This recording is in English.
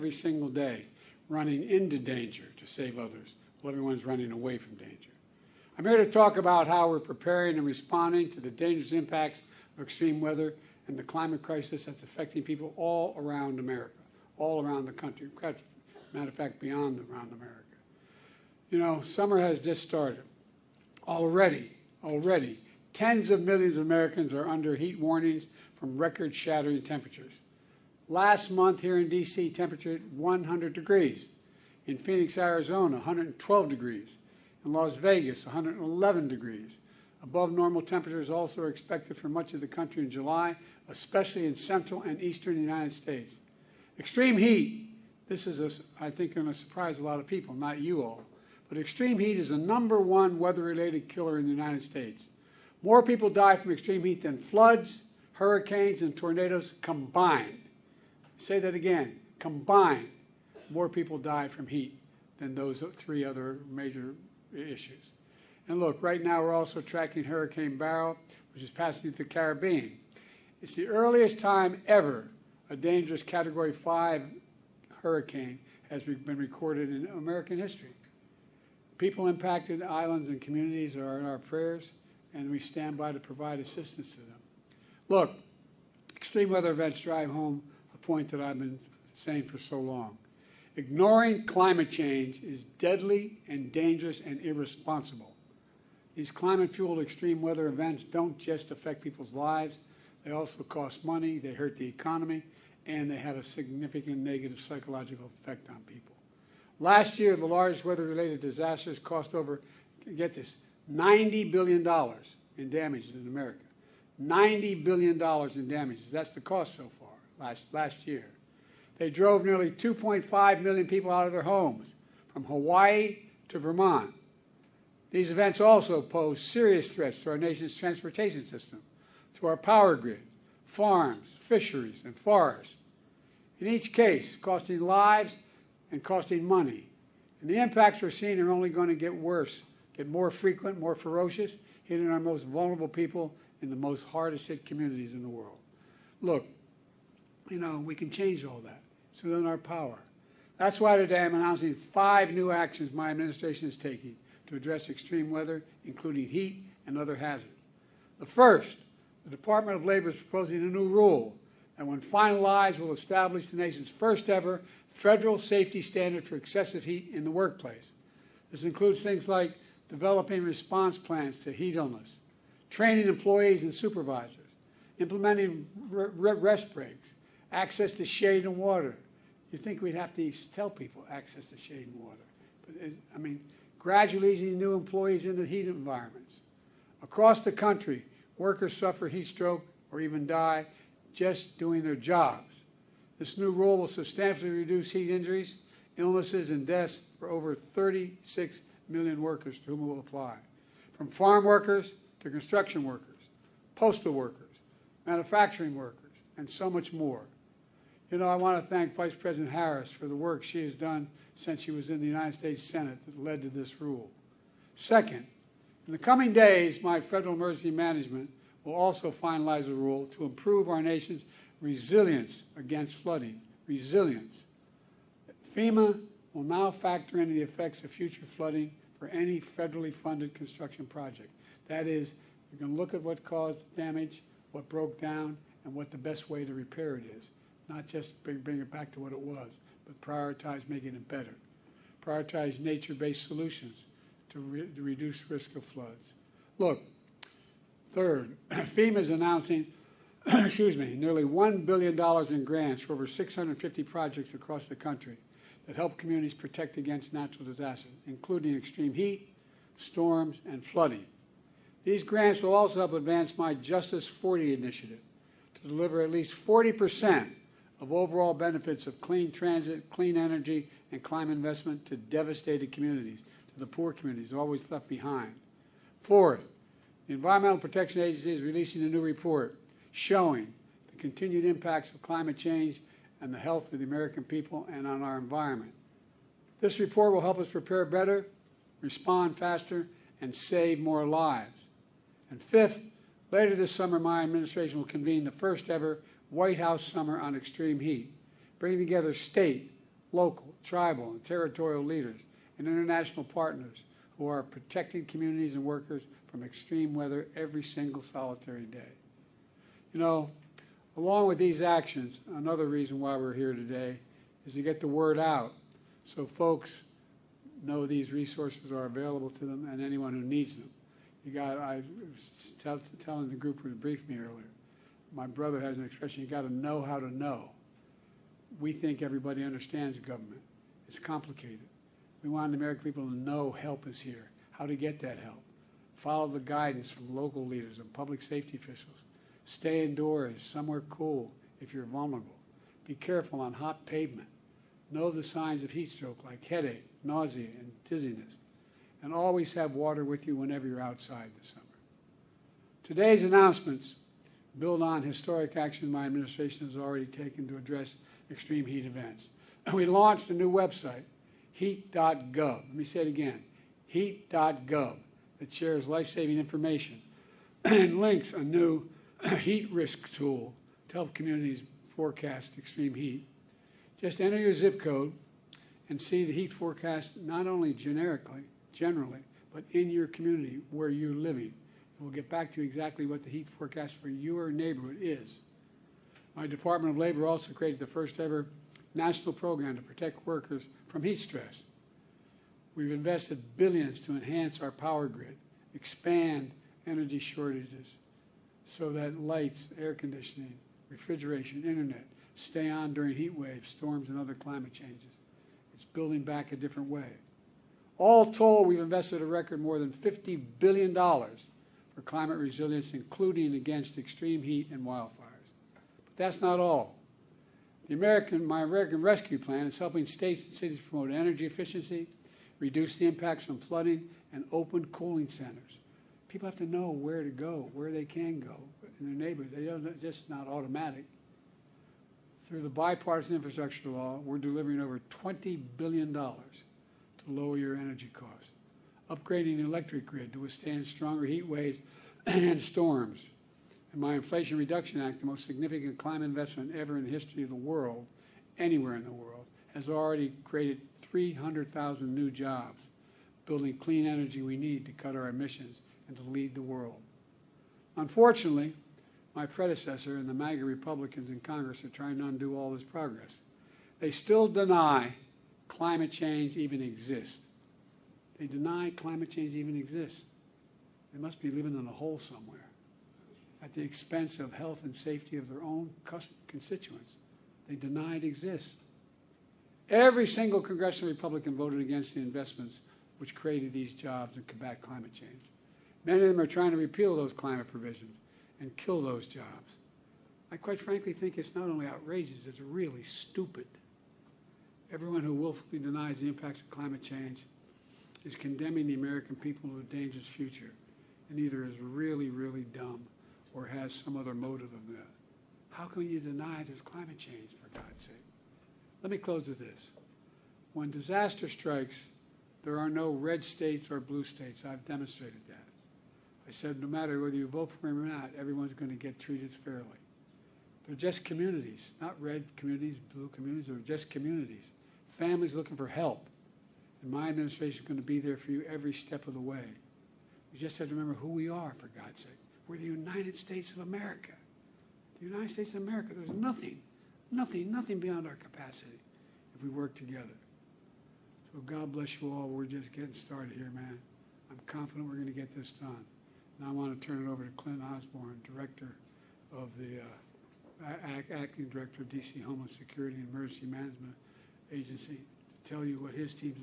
every single day, running into danger to save others, while everyone's running away from danger. I'm here to talk about how we're preparing and responding to the dangerous impacts of extreme weather and the climate crisis that's affecting people all around America, all around the country, matter of fact, beyond around America. You know, summer has just started. Already, tens of millions of Americans are under heat warnings from record-shattering temperatures. Last month here in D.C., temperature hit 100 degrees. In Phoenix, Arizona, 112 degrees. In Las Vegas, 111 degrees. Above normal temperatures also are expected for much of the country in July, especially in central and eastern United States. Extreme heat, this is, I think, going to surprise a lot of people, not you all, but extreme heat is the #1 weather-related killer in the United States. More people die from extreme heat than floods, hurricanes, and tornadoes combined. Say that again, combined. More people die from heat than those 3 other major issues. And look, right now we're also tracking Hurricane Beryl, which is passing through the Caribbean. It's the earliest time ever a dangerous Category 5 hurricane has been recorded in American history. People impacted islands and communities are in our prayers, and we stand by to provide assistance to them. Look, extreme weather events drive home a point that I've been saying for so long. Ignoring climate change is deadly and dangerous and irresponsible. These climate-fueled extreme weather events don't just affect people's lives, they also cost money, they hurt the economy, and they have a significant negative psychological effect on people. Last year, the largest weather-related disasters cost over, get this, $90 billion in damages in America. $90 billion in damages. That's the cost so far, last year. They drove nearly 2.5 million people out of their homes, from Hawaii to Vermont. These events also pose serious threats to our nation's transportation system, to our power grid, farms, fisheries, and forests. In each case, costing lives and costing money. And the impacts we're seeing are only going to get worse, get more frequent, more ferocious, hitting our most vulnerable people in the most hardest-hit communities in the world. Look, you know, we can change all that. It's within our power. That's why today I'm announcing 5 new actions my administration is taking to address extreme weather, including heat and other hazards. The first, the Department of Labor is proposing a new rule that, when finalized, will establish the nation's first ever federal safety standard for excessive heat in the workplace. This includes things like developing response plans to heat illness, training employees and supervisors, implementing rest breaks, access to shade and water. You'd think we'd have to tell people access to shade and water. But, I mean, gradually easing new employees into heat environments. Across the country, workers suffer heat stroke or even die just doing their jobs. This new rule will substantially reduce heat injuries, illnesses, and deaths for over 36 million workers to whom it will apply, from farm workers to construction workers, postal workers, manufacturing workers, and so much more. You know, I want to thank Vice President Harris for the work she has done since she was in the United States Senate that led to this rule. Second, in the coming days, my Federal Emergency Management will also finalize a rule to improve our nation's resilience against flooding. Resilience. FEMA will now factor in the effects of future flooding for any federally funded construction project. That is, we're going to look at what caused damage, what broke down, and what the best way to repair it is. Not just bring it back to what it was, but prioritize making it better. Prioritize nature-based solutions to reduce risk of floods. Look, third, FEMA is announcing nearly $1 billion in grants for over 650 projects across the country that help communities protect against natural disasters, including extreme heat, storms, and flooding. These grants will also help advance my Justice 40 initiative to deliver at least 40% of overall benefits of clean transit, clean energy, and climate investment to devastated communities, to the poor communities always left behind. Fourth, the Environmental Protection Agency is releasing a new report showing the continued impacts of climate change and the health of the American people and on our environment. This report will help us prepare better, respond faster, and save more lives. And fifth, later this summer, my administration will convene the first ever White House Summer on Extreme Heat, bringing together state, local, tribal, and territorial leaders, and international partners who are protecting communities and workers from extreme weather every single solitary day. You know, along with these actions, another reason why we're here today is to get the word out so folks know these resources are available to them and anyone who needs them. I was telling the group who briefed me earlier, my brother has an expression, you got to know how to know. We think everybody understands government. It's complicated. We want the American people to know help is here, how to get that help. Follow the guidance from local leaders and public safety officials. Stay indoors, somewhere cool if you're vulnerable. Be careful on hot pavement. Know the signs of heat stroke like headache, nausea, and dizziness. And always have water with you whenever you're outside this summer. Today's announcements build on historic action my administration has already taken to address extreme heat events. We launched a new website, heat.gov. Let me say it again, heat.gov, that shares life-saving information and links a new heat risk tool to help communities forecast extreme heat. Just enter your zip code and see the heat forecast not only generally, but in your community where you're living. We'll get back to exactly what the heat forecast for your neighborhood is. My Department of Labor also created the first ever national program to protect workers from heat stress. We've invested billions to enhance our power grid, expand energy shortages so that lights, air conditioning, refrigeration, internet stay on during heat waves, storms, and other climate changes. It's building back a different way. All told, we've invested a record more than $50 billion for climate resilience, including against extreme heat and wildfires. But that's not all. My American Rescue Plan is helping states and cities promote energy efficiency, reduce the impacts from flooding, and open cooling centers. People have to know where to go, where they can go in their neighborhood. It's just not automatic. Through the bipartisan infrastructure law, we're delivering over $20 billion to lower your energy costs, upgrading the electric grid to withstand stronger heat waves and storms. And my Inflation Reduction Act, the most significant climate investment ever in the history of the world, anywhere in the world, has already created 300,000 new jobs, building clean energy we need to cut our emissions and to lead the world. Unfortunately, my predecessor and the MAGA Republicans in Congress are trying to undo all this progress. They still deny climate change even exists. They deny climate change even exists. They must be living in a hole somewhere at the expense of health and safety of their own constituents. They deny it exists. Every single congressional Republican voted against the investments which created these jobs and combat climate change. Many of them are trying to repeal those climate provisions and kill those jobs. I quite frankly think it's not only outrageous, it's really stupid. Everyone who willfully denies the impacts of climate change is condemning the American people to a dangerous future and either is really, really dumb or has some other motive of that. How can you deny there's climate change, for God's sake? Let me close with this. When disaster strikes, there are no red states or blue states. I've demonstrated that. I said no matter whether you vote for him or not, everyone's going to get treated fairly. They're just communities, not red communities, blue communities. They're just communities. Families looking for help. And my administration is going to be there for you every step of the way. We just have to remember who we are, for God's sake. We're the United States of America. The United States of America, there's nothing beyond our capacity if we work together. So God bless you all. We're just getting started here, man. I'm confident we're going to get this done. Now I want to turn it over to Clint Osborne, Director of the Acting Director of D.C. Homeland Security and Emergency Management Agency, to tell you what his team's